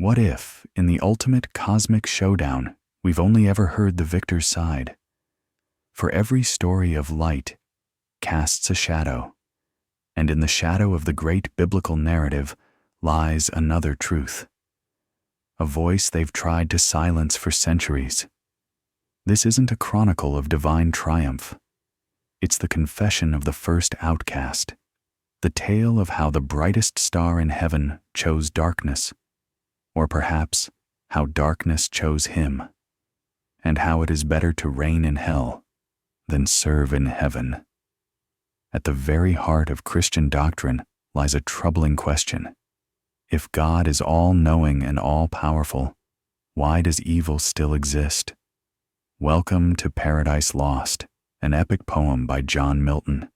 What if, in the ultimate cosmic showdown, we've only ever heard the victor's side? For every story of light casts a shadow, and in the shadow of the great biblical narrative lies another truth, a voice they've tried to silence for centuries. This isn't a chronicle of divine triumph. It's the confession of the first outcast, the tale of how the brightest star in heaven chose darkness, or perhaps how darkness chose him, and how it is better to reign in hell than serve in heaven. At the very heart of Christian doctrine lies a troubling question. If God is all-knowing and all-powerful, why does evil still exist? Welcome to Paradise Lost, an epic poem by John Milton.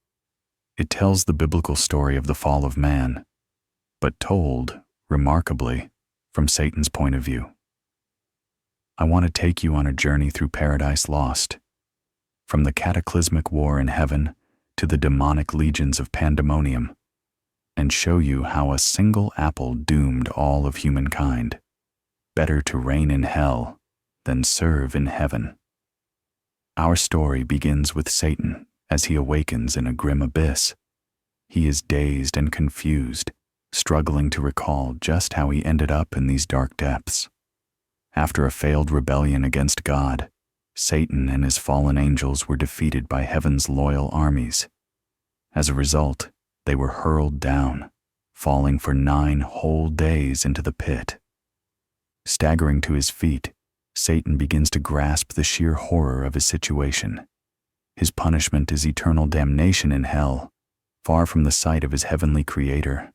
It tells the biblical story of the fall of man, but told, remarkably, from Satan's point of view. I want to take you on a journey through Paradise Lost, from the cataclysmic war in heaven to the demonic legions of Pandemonium, and show you how a single apple doomed all of humankind. Better to reign in hell than serve in heaven. Our story begins with Satan as he awakens in a grim abyss. He is dazed and confused, struggling to recall just how he ended up in these dark depths. After a failed rebellion against God, Satan and his fallen angels were defeated by heaven's loyal armies. As a result, they were hurled down, falling for 9 whole days into the pit. Staggering to his feet, Satan begins to grasp the sheer horror of his situation. His punishment is eternal damnation in hell, far from the sight of his heavenly Creator.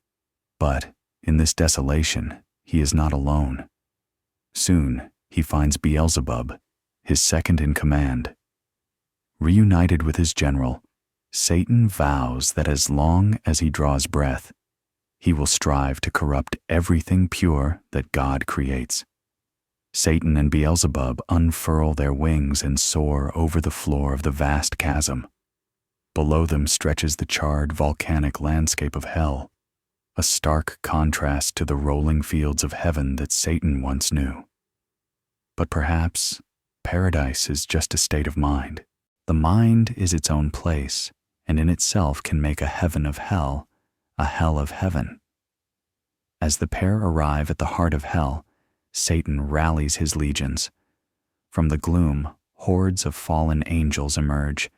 But, in this desolation, he is not alone. Soon, he finds Beelzebub, his second in command. Reunited with his general, Satan vows that as long as he draws breath, he will strive to corrupt everything pure that God creates. Satan and Beelzebub unfurl their wings and soar over the floor of the vast chasm. Below them stretches the charred volcanic landscape of hell, a stark contrast to the rolling fields of heaven that Satan once knew. But perhaps paradise is just a state of mind. The mind is its own place, and in itself can make a heaven of hell, a hell of heaven. As the pair arrive at the heart of hell, Satan rallies his legions. From the gloom, hordes of fallen angels emerge,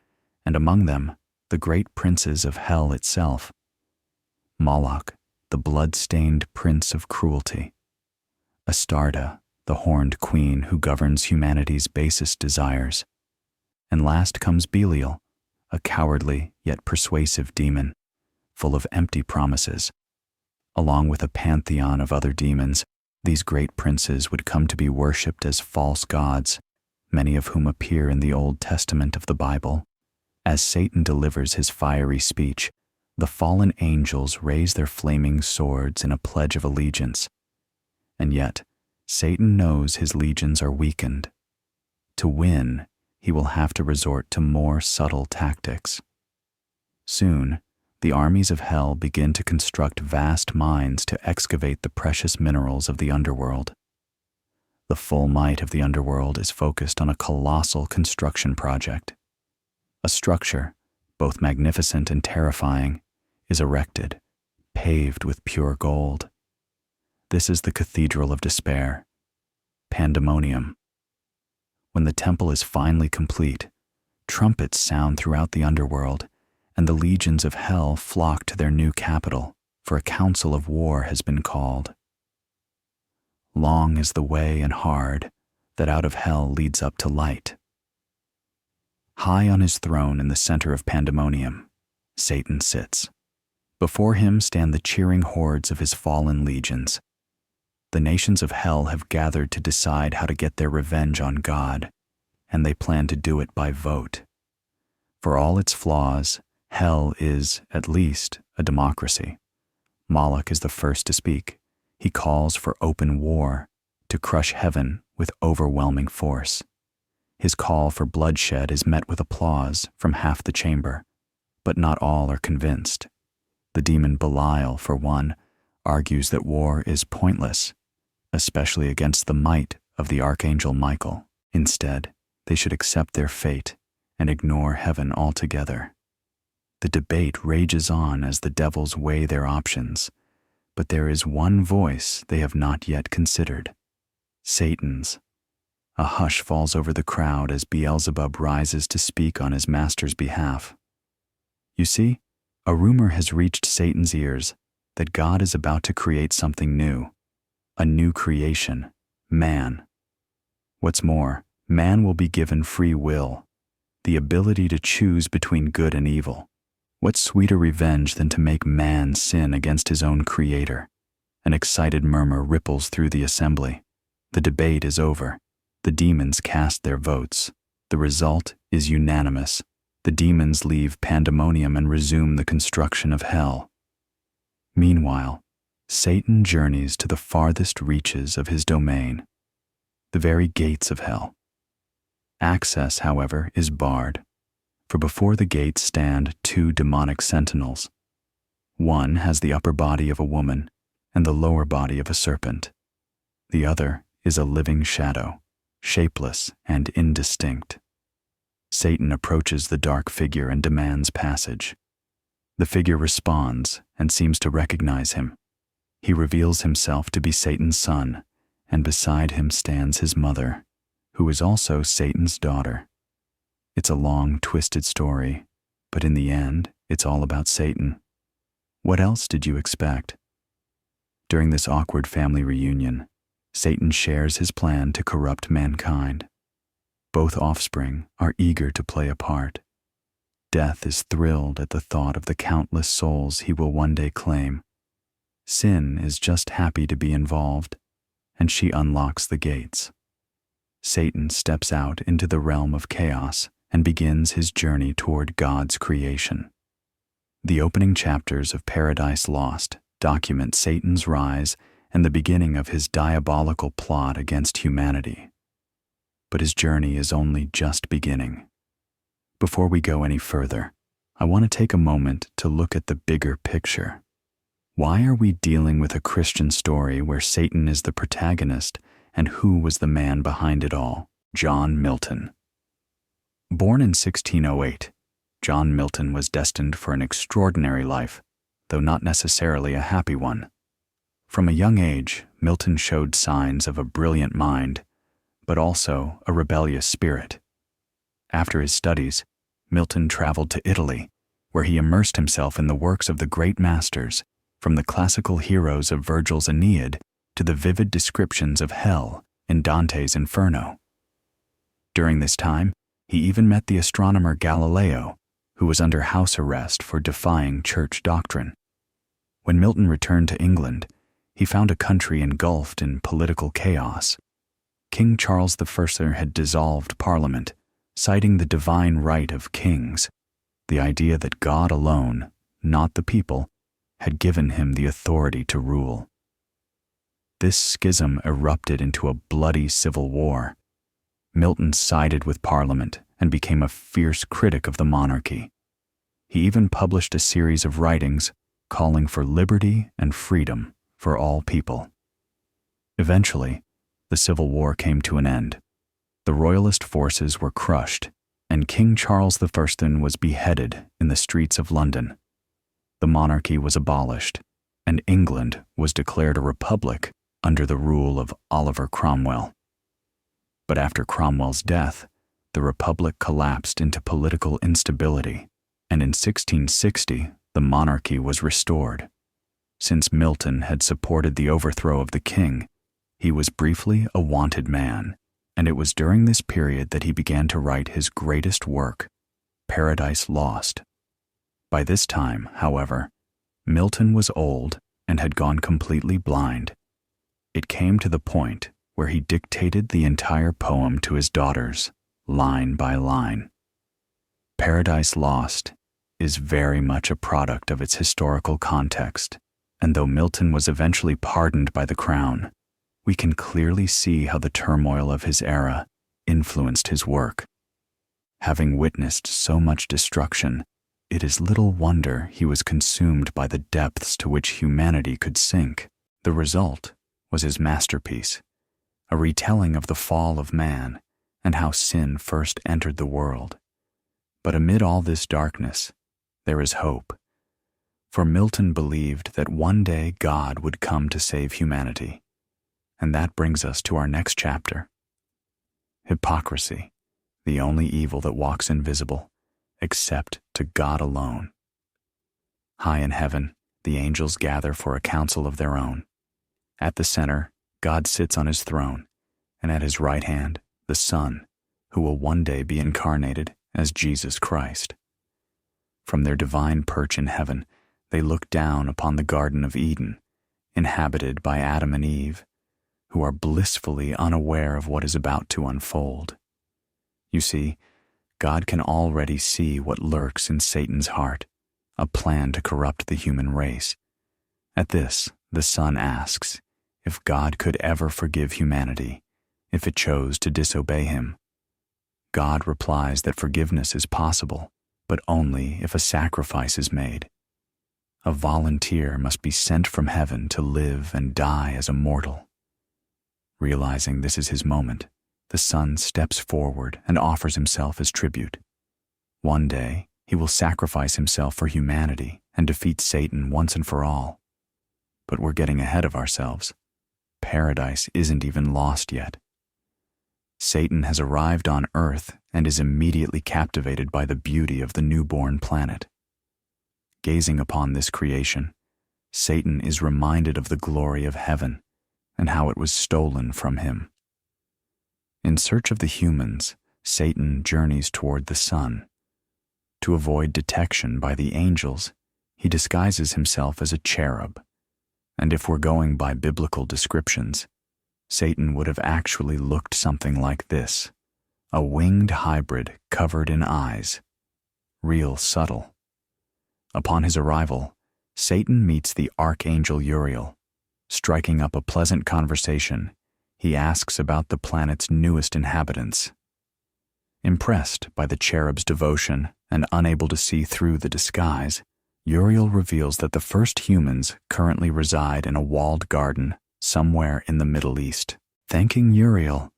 and among them, the great princes of hell itself. Moloch, the blood-stained prince of cruelty. Astarta, the horned queen who governs humanity's basest desires. And last comes Belial, a cowardly yet persuasive demon, full of empty promises. Along with a pantheon of other demons, these great princes would come to be worshipped as false gods, many of whom appear in the Old Testament of the Bible. As Satan delivers his fiery speech, the fallen angels raise their flaming swords in a pledge of allegiance. And yet, Satan knows his legions are weakened. To win, he will have to resort to more subtle tactics. Soon, the armies of hell begin to construct vast mines to excavate the precious minerals of the underworld. The full might of the underworld is focused on a colossal construction project. A structure, both magnificent and terrifying, is erected, paved with pure gold. This is the Cathedral of Despair, Pandemonium. When the temple is finally complete, trumpets sound throughout the underworld, and the legions of hell flock to their new capital, for a council of war has been called. Long is the way and hard that out of hell leads up to light. High on his throne in the center of Pandemonium, Satan sits. Before him stand the cheering hordes of his fallen legions. The nations of hell have gathered to decide how to get their revenge on God, and they plan to do it by vote. For all its flaws, hell is, at least, a democracy. Moloch is the first to speak. He calls for open war, to crush heaven with overwhelming force. His call for bloodshed is met with applause from half the chamber, but not all are convinced. The demon Belial, for one, argues that war is pointless. especially against the might of the archangel Michael. Instead, they should accept their fate and ignore heaven altogether. The debate rages on as the devils weigh their options, but there is one voice they have not yet considered: Satan's. A hush falls over the crowd as Beelzebub rises to speak on his master's behalf. You see, a rumor has reached Satan's ears that God is about to create something new, a new creation, man. What's more, man will be given free will, the ability to choose between good and evil. What sweeter revenge than to make man sin against his own creator? An excited murmur ripples through the assembly. The debate is over. The demons cast their votes. The result is unanimous. The demons leave Pandemonium and resume the construction of hell. Meanwhile, Satan journeys to the farthest reaches of his domain, the very gates of hell. Access, however, is barred, for before the gates stand two demonic sentinels. One has the upper body of a woman and the lower body of a serpent. The other is a living shadow, shapeless and indistinct. Satan approaches the dark figure and demands passage. The figure responds and seems to recognize him. He reveals himself to be Satan's son, and beside him stands his mother, who is also Satan's daughter. It's a long, twisted story, but in the end, it's all about Satan. What else did you expect? During this awkward family reunion, Satan shares his plan to corrupt mankind. Both offspring are eager to play a part. Death is thrilled at the thought of the countless souls he will one day claim. Sin is just happy to be involved, and she unlocks the gates. Satan steps out into the realm of chaos and begins his journey toward God's creation. The opening chapters of Paradise Lost document Satan's rise and the beginning of his diabolical plot against humanity. But his journey is only just beginning. Before we go any further, I want to take a moment to look at the bigger picture. Why are we dealing with a Christian story where Satan is the protagonist, and who was the man behind it all? John Milton. Born in 1608, John Milton was destined for an extraordinary life, though not necessarily a happy one. From a young age, Milton showed signs of a brilliant mind, but also a rebellious spirit. After his studies, Milton traveled to Italy, where he immersed himself in the works of the great masters, from the classical heroes of Virgil's Aeneid to the vivid descriptions of hell in Dante's Inferno. During this time, he even met the astronomer Galileo, who was under house arrest for defying church doctrine. When Milton returned to England, he found a country engulfed in political chaos. King Charles I had dissolved Parliament, citing the divine right of kings, the idea that God alone, not the people, had given him the authority to rule. This schism erupted into a bloody civil war. Milton sided with Parliament and became a fierce critic of the monarchy. He even published a series of writings calling for liberty and freedom for all people. Eventually, the Civil War came to an end. The royalist forces were crushed, and King Charles I was beheaded in the streets of London. The monarchy was abolished, and England was declared a republic under the rule of Oliver Cromwell. But after Cromwell's death, the republic collapsed into political instability, and in 1660, the monarchy was restored. Since Milton had supported the overthrow of the king, he was briefly a wanted man, and it was during this period that he began to write his greatest work, Paradise Lost. By this time, however, Milton was old and had gone completely blind. It came to the point where he dictated the entire poem to his daughters, line by line. Paradise Lost is very much a product of its historical context, and though Milton was eventually pardoned by the crown, we can clearly see how the turmoil of his era influenced his work. Having witnessed so much destruction, it is little wonder he was consumed by the depths to which humanity could sink. The result was his masterpiece, a retelling of the fall of man and how sin first entered the world. But amid all this darkness, there is hope. For Milton believed that one day God would come to save humanity. And that brings us to our next chapter. Hypocrisy, the only evil that walks invisible, except to God alone. High in heaven, the angels gather for a council of their own. At the center, God sits on his throne, and at his right hand, the Son, who will one day be incarnated as Jesus Christ. From their divine perch in heaven, they look down upon the Garden of Eden, inhabited by Adam and Eve, who are blissfully unaware of what is about to unfold. You see, God can already see what lurks in Satan's heart, a plan to corrupt the human race. At this, the Son asks if God could ever forgive humanity if it chose to disobey him. God replies that forgiveness is possible, but only if a sacrifice is made. A volunteer must be sent from heaven to live and die as a mortal. Realizing this is his moment, the Son steps forward and offers himself as tribute. One day, he will sacrifice himself for humanity and defeat Satan once and for all. But we're getting ahead of ourselves. Paradise isn't even lost yet. Satan has arrived on Earth and is immediately captivated by the beauty of the newborn planet. Gazing upon this creation, Satan is reminded of the glory of heaven and how it was stolen from him. In search of the humans, Satan journeys toward the sun. To avoid detection by the angels, he disguises himself as a cherub. And if we're going by biblical descriptions, Satan would have actually looked something like this: a winged hybrid covered in eyes. Real subtle. Upon his arrival, Satan meets the archangel Uriel. Striking up a pleasant conversation, he asks about the planet's newest inhabitants. Impressed by the cherub's devotion and unable to see through the disguise, Uriel reveals that the first humans currently reside in a walled garden somewhere in the Middle East. Thanking Uriel,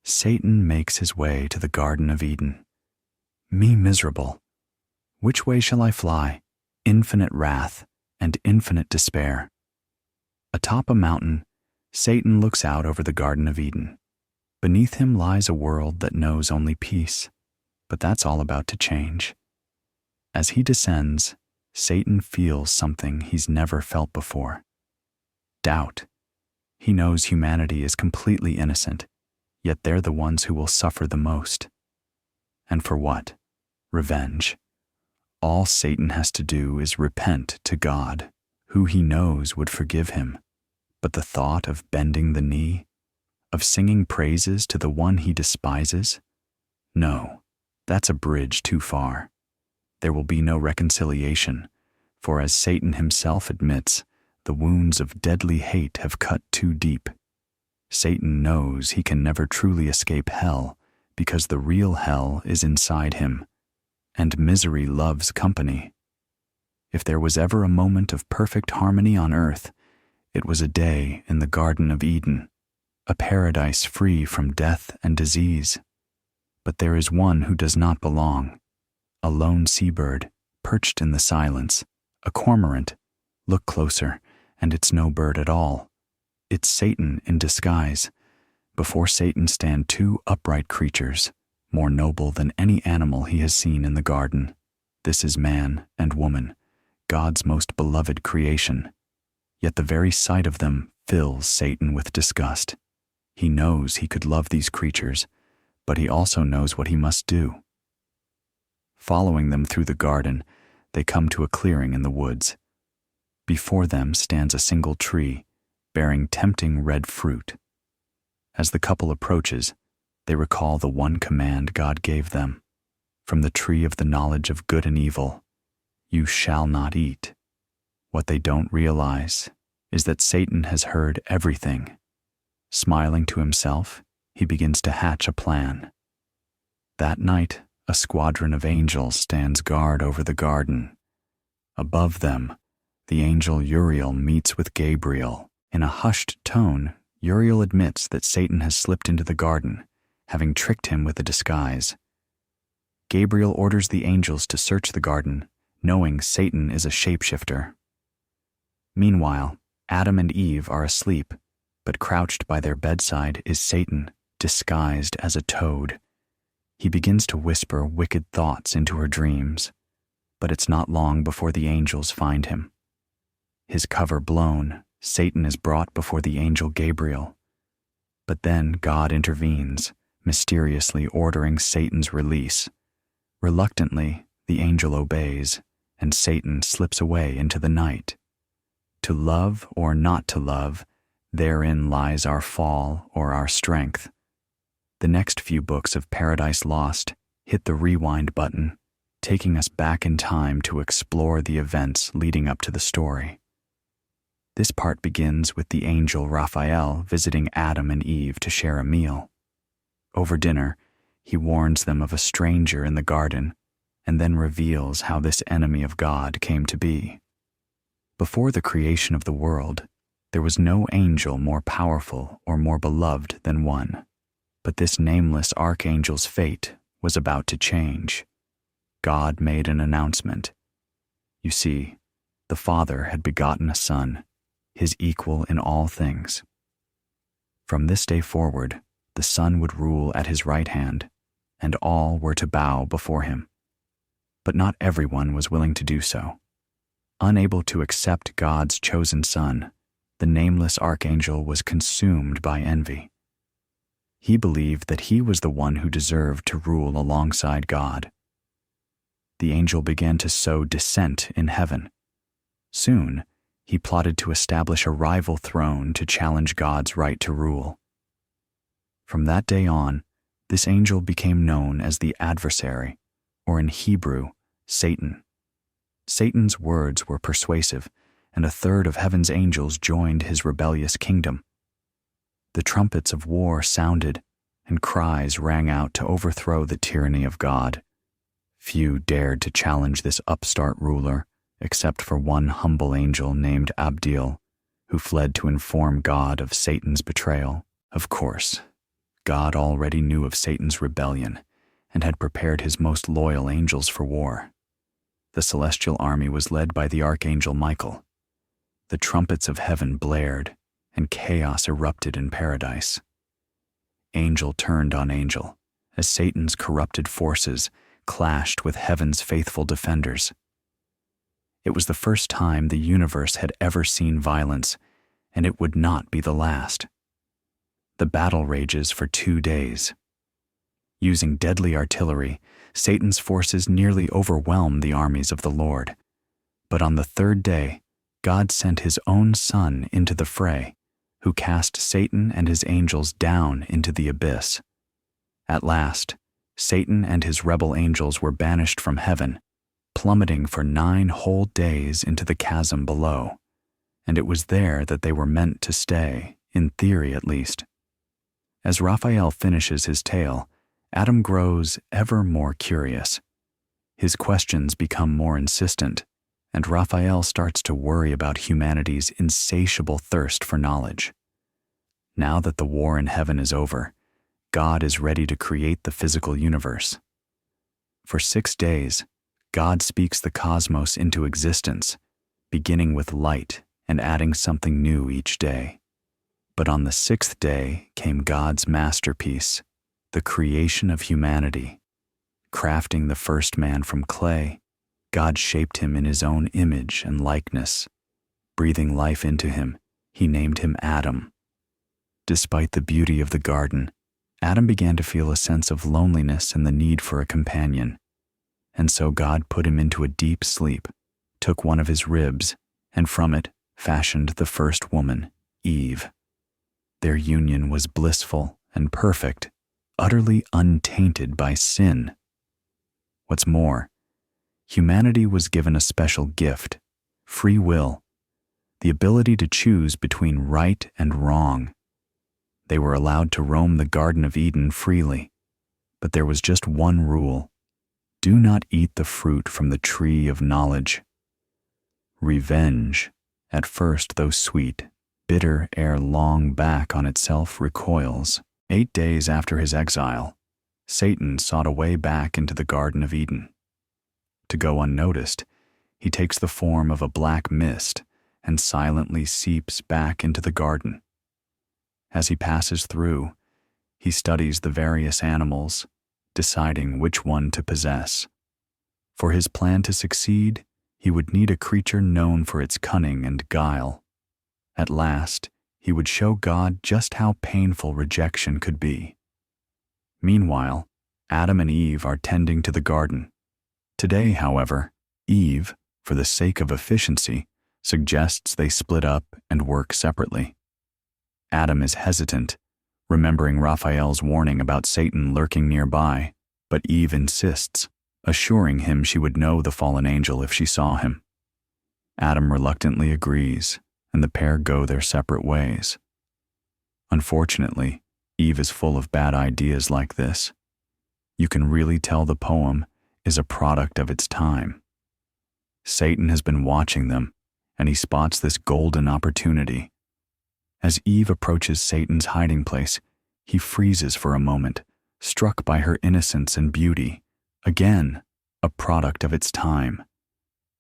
Satan makes his way to the Garden of Eden. Me miserable, which way shall I fly? Infinite wrath and infinite despair. Atop a mountain, Satan looks out over the Garden of Eden. Beneath him lies a world that knows only peace, but that's all about to change. As he descends, Satan feels something he's never felt before. Doubt. He knows humanity is completely innocent, yet they're the ones who will suffer the most. And for what? Revenge. All Satan has to do is repent to God, who he knows would forgive him. But the thought of bending the knee, of singing praises to the one he despises? No, that's a bridge too far. There will be no reconciliation, for as Satan himself admits, the wounds of deadly hate have cut too deep. Satan knows he can never truly escape hell because the real hell is inside him, and misery loves company. If there was ever a moment of perfect harmony on earth, it was a day in the Garden of Eden, a paradise free from death and disease. But there is one who does not belong, a lone seabird perched in the silence, a cormorant. Look closer, and it's no bird at all. It's Satan in disguise. Before Satan stand two upright creatures, more noble than any animal he has seen in the garden. This is man and woman, God's most beloved creation. Yet the very sight of them fills Satan with disgust. He knows he could love these creatures, but he also knows what he must do. Following them through the garden, they come to a clearing in the woods. Before them stands a single tree, bearing tempting red fruit. As the couple approaches, they recall the one command God gave them. From the tree of the knowledge of good and evil, you shall not eat. What they don't realize is that Satan has heard everything. Smiling to himself, he begins to hatch a plan. That night, a squadron of angels stands guard over the garden. Above them, the angel Uriel meets with Gabriel. In a hushed tone, Uriel admits that Satan has slipped into the garden, having tricked him with a disguise. Gabriel orders the angels to search the garden, knowing Satan is a shapeshifter. Meanwhile, Adam and Eve are asleep, but crouched by their bedside is Satan, disguised as a toad. He begins to whisper wicked thoughts into her dreams, but it's not long before the angels find him. His cover blown, Satan is brought before the angel Gabriel. But then God intervenes, mysteriously ordering Satan's release. Reluctantly, the angel obeys, and Satan slips away into the night. To love or not to love, therein lies our fall or our strength. The next few books of Paradise Lost hit the rewind button, taking us back in time to explore the events leading up to the story. This part begins with the angel Raphael visiting Adam and Eve to share a meal. Over dinner, he warns them of a stranger in the garden, and then reveals how this enemy of God came to be. Before the creation of the world, there was no angel more powerful or more beloved than one. But this nameless archangel's fate was about to change. God made an announcement. You see, the Father had begotten a Son, his equal in all things. From this day forward, the Son would rule at his right hand, and all were to bow before him. But not everyone was willing to do so. Unable to accept God's chosen Son, the nameless archangel was consumed by envy. He believed that he was the one who deserved to rule alongside God. The angel began to sow dissent in heaven. Soon, he plotted to establish a rival throne to challenge God's right to rule. From that day on, this angel became known as the adversary, or in Hebrew, Satan. Satan's words were persuasive, and a third of heaven's angels joined his rebellious kingdom. The trumpets of war sounded, and cries rang out to overthrow the tyranny of God. Few dared to challenge this upstart ruler, except for one humble angel named Abdiel, who fled to inform God of Satan's betrayal. Of course, God already knew of Satan's rebellion and had prepared his most loyal angels for war. The celestial army was led by the archangel Michael. The trumpets of heaven blared, and chaos erupted in paradise. Angel turned on angel, as Satan's corrupted forces clashed with heaven's faithful defenders. It was the first time the universe had ever seen violence, and it would not be the last. The battle rages for 2 days. Using deadly artillery, Satan's forces nearly overwhelmed the armies of the Lord. But on the 3rd day, God sent his own Son into the fray, who cast Satan and his angels down into the abyss. At last, Satan and his rebel angels were banished from heaven, plummeting for 9 whole days into the chasm below, and it was there that they were meant to stay, in theory at least. As Raphael finishes his tale, Adam grows ever more curious. His questions become more insistent, and Raphael starts to worry about humanity's insatiable thirst for knowledge. Now that the war in heaven is over, God is ready to create the physical universe. For 6 days, God speaks the cosmos into existence, beginning with light and adding something new each day. But on the 6th day came God's masterpiece, the creation of humanity. Crafting the first man from clay, God shaped him in his own image and likeness. Breathing life into him, he named him Adam. Despite the beauty of the garden, Adam began to feel a sense of loneliness and the need for a companion. And so God put him into a deep sleep, took one of his ribs, and from it fashioned the first woman, Eve. Their union was blissful and perfect, utterly untainted by sin. What's more, humanity was given a special gift, free will, the ability to choose between right and wrong. They were allowed to roam the Garden of Eden freely, but there was just one rule: do not eat the fruit from the tree of knowledge. Revenge, at first though sweet, bitter ere long back on itself recoils. 8 days after his exile, Satan sought a way back into the Garden of Eden. To go unnoticed, he takes the form of a black mist and silently seeps back into the garden. As he passes through, he studies the various animals, deciding which one to possess. For his plan to succeed, he would need a creature known for its cunning and guile. At last, he would show God just how painful rejection could be. Meanwhile, Adam and Eve are tending to the garden. Today, however, Eve, for the sake of efficiency, suggests they split up and work separately. Adam is hesitant, remembering Raphael's warning about Satan lurking nearby, but Eve insists, assuring him she would know the fallen angel if she saw him. Adam reluctantly agrees, and the pair go their separate ways. Unfortunately, Eve is full of bad ideas like this. You can really tell the poem is a product of its time. Satan has been watching them, and he spots this golden opportunity. As Eve approaches Satan's hiding place, he freezes for a moment, struck by her innocence and beauty, again, a product of its time.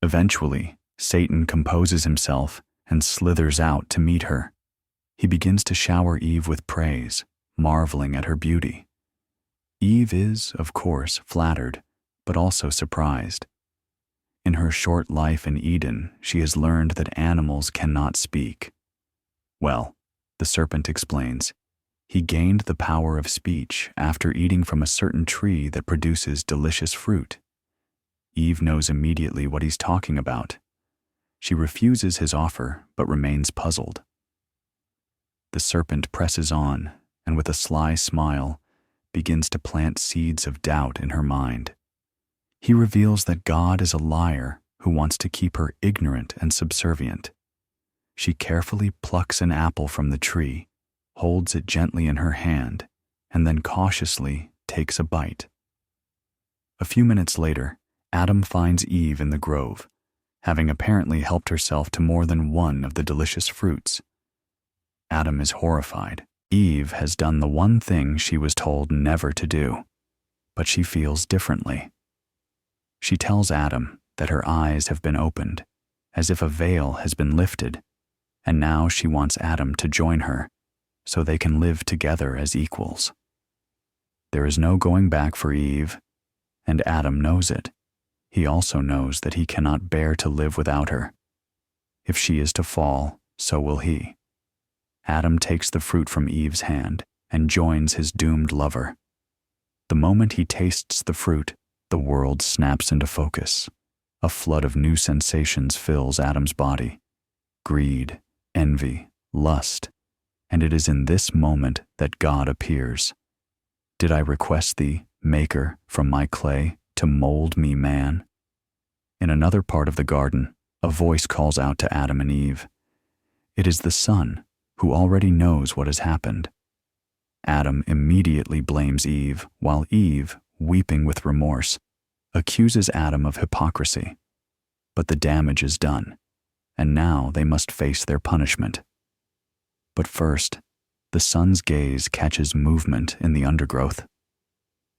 Eventually, Satan composes himself and slithers out to meet her. He begins to shower Eve with praise, marveling at her beauty. Eve is, of course, flattered, but also surprised. In her short life in Eden, she has learned that animals cannot speak. Well, the serpent explains, he gained the power of speech after eating from a certain tree that produces delicious fruit. Eve knows immediately what he's talking about. She refuses his offer, but remains puzzled. The serpent presses on, and with a sly smile, begins to plant seeds of doubt in her mind. He reveals that God is a liar who wants to keep her ignorant and subservient. She carefully plucks an apple from the tree, holds it gently in her hand, and then cautiously takes a bite. A few minutes later, Adam finds Eve in the grove, having apparently helped herself to more than one of the delicious fruits. Adam is horrified. Eve has done the one thing she was told never to do, but she feels differently. She tells Adam that her eyes have been opened, as if a veil has been lifted, and now she wants Adam to join her, so they can live together as equals. There is no going back for Eve, and Adam knows it. He also knows that he cannot bear to live without her. If she is to fall, so will he. Adam takes the fruit from Eve's hand and joins his doomed lover. The moment he tastes the fruit, the world snaps into focus. A flood of new sensations fills Adam's body. Greed, envy, lust, and it is in this moment that God appears. Did I request thee, Maker, from my clay, to mold me man? In another part of the garden, a voice calls out to Adam and Eve. It is the Son, who already knows what has happened. Adam immediately blames Eve, while Eve, weeping with remorse, accuses Adam of hypocrisy. But the damage is done, and now they must face their punishment. But first, the Son's gaze catches movement in the undergrowth.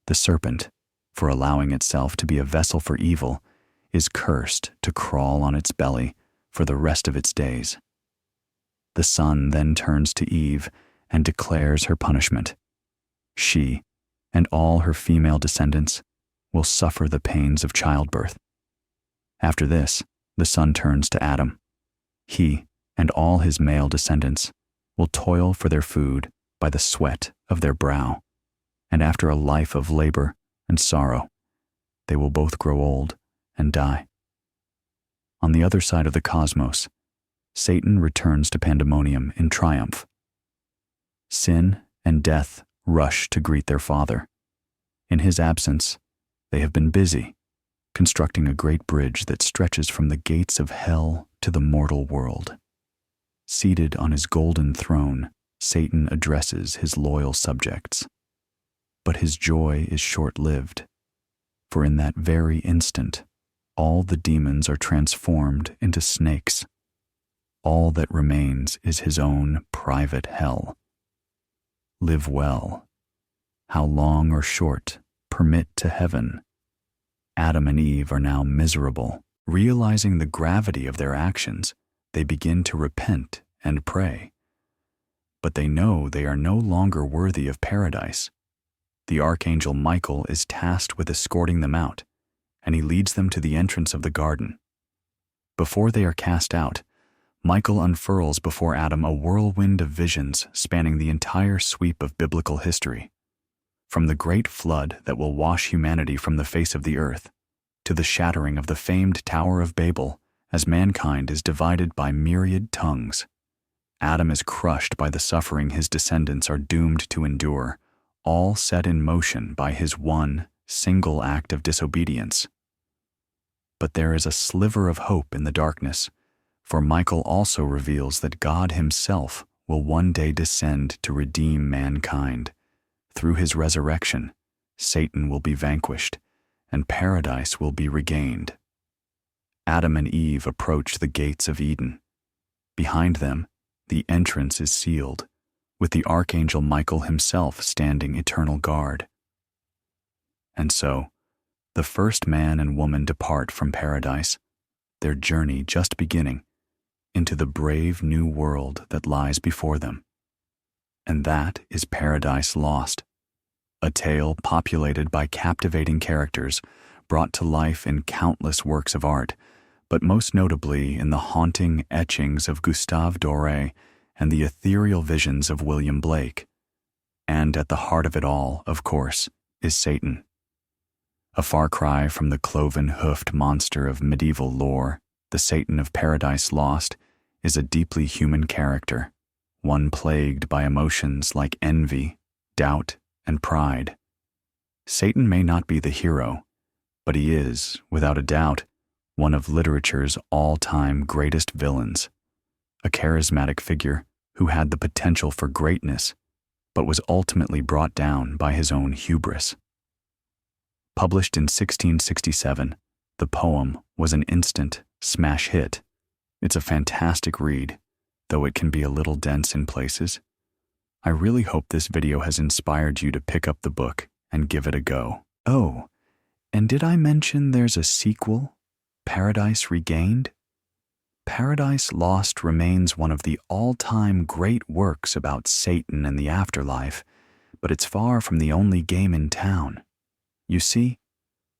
The serpent, for allowing itself to be a vessel for evil, is cursed to crawl on its belly for the rest of its days. The Son then turns to Eve and declares her punishment. She, and all her female descendants, will suffer the pains of childbirth. After this, the Son turns to Adam. He, and all his male descendants, will toil for their food by the sweat of their brow, and after a life of labor and sorrow, they will both grow old and die. On the other side of the cosmos, Satan returns to Pandemonium in triumph. Sin and death rush to greet their father. In his absence, they have been busy, constructing a great bridge that stretches from the gates of hell to the mortal world. Seated on his golden throne, Satan addresses his loyal subjects. But his joy is short-lived, for in that very instant, all the demons are transformed into snakes. All that remains is his own private hell. Live well. How long or short, permit to heaven. Adam and Eve are now miserable. Realizing the gravity of their actions, they begin to repent and pray. But they know they are no longer worthy of paradise. The archangel Michael is tasked with escorting them out, and he leads them to the entrance of the garden. Before they are cast out, Michael unfurls before Adam a whirlwind of visions spanning the entire sweep of biblical history, from the great flood that will wash humanity from the face of the earth, to the shattering of the famed Tower of Babel as mankind is divided by myriad tongues. Adam is crushed by the suffering his descendants are doomed to endure, all set in motion by his one single act of disobedience. But there is a sliver of hope in the darkness, for Michael also reveals that God himself will one day descend to redeem mankind. Through his resurrection, Satan will be vanquished, and paradise will be regained. Adam and Eve approach the gates of Eden. Behind them, the entrance is sealed, with the archangel Michael himself standing eternal guard. And so, the first man and woman depart from paradise, their journey just beginning, into the brave new world that lies before them. And that is Paradise Lost, a tale populated by captivating characters brought to life in countless works of art, but most notably in the haunting etchings of Gustave Doré and the ethereal visions of William Blake. And at the heart of it all, of course, is Satan. A far cry from the cloven-hoofed monster of medieval lore, the Satan of Paradise Lost is a deeply human character, one plagued by emotions like envy, doubt, and pride. Satan may not be the hero, but he is, without a doubt, one of literature's all-time greatest villains, a charismatic figure who had the potential for greatness, but was ultimately brought down by his own hubris. Published in 1667, the poem was an instant smash hit. It's a fantastic read, though it can be a little dense in places. I really hope this video has inspired you to pick up the book and give it a go. Oh, and did I mention there's a sequel, Paradise Regained? Paradise Lost remains one of the all-time great works about Satan and the afterlife, but it's far from the only game in town. You see,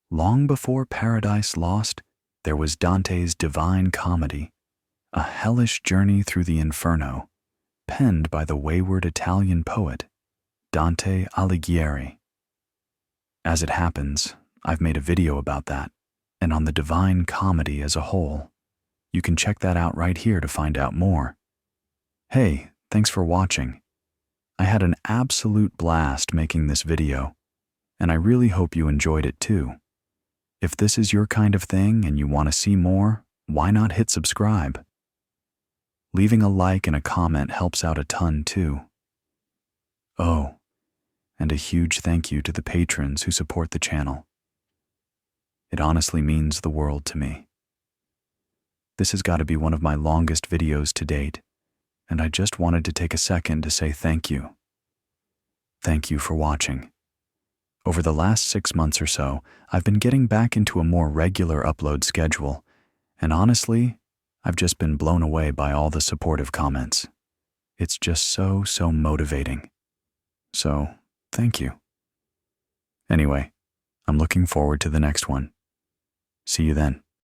long before Paradise Lost, there was Dante's Divine Comedy, a hellish journey through the inferno, penned by the wayward Italian poet, Dante Alighieri. As it happens, I've made a video about that, and on the Divine Comedy as a whole. You can check that out right here to find out more. Hey, thanks for watching. I had an absolute blast making this video, and I really hope you enjoyed it too. If this is your kind of thing and you want to see more, why not hit subscribe? Leaving a like and a comment helps out a ton too. Oh, and a huge thank you to the patrons who support the channel. It honestly means the world to me. This has got to be one of my longest videos to date, and I just wanted to take a second to say thank you. Thank you for watching. Over the last 6 months or so, I've been getting back into a more regular upload schedule, and honestly, I've just been blown away by all the supportive comments. It's just so motivating. So, thank you. Anyway, I'm looking forward to the next one. See you then.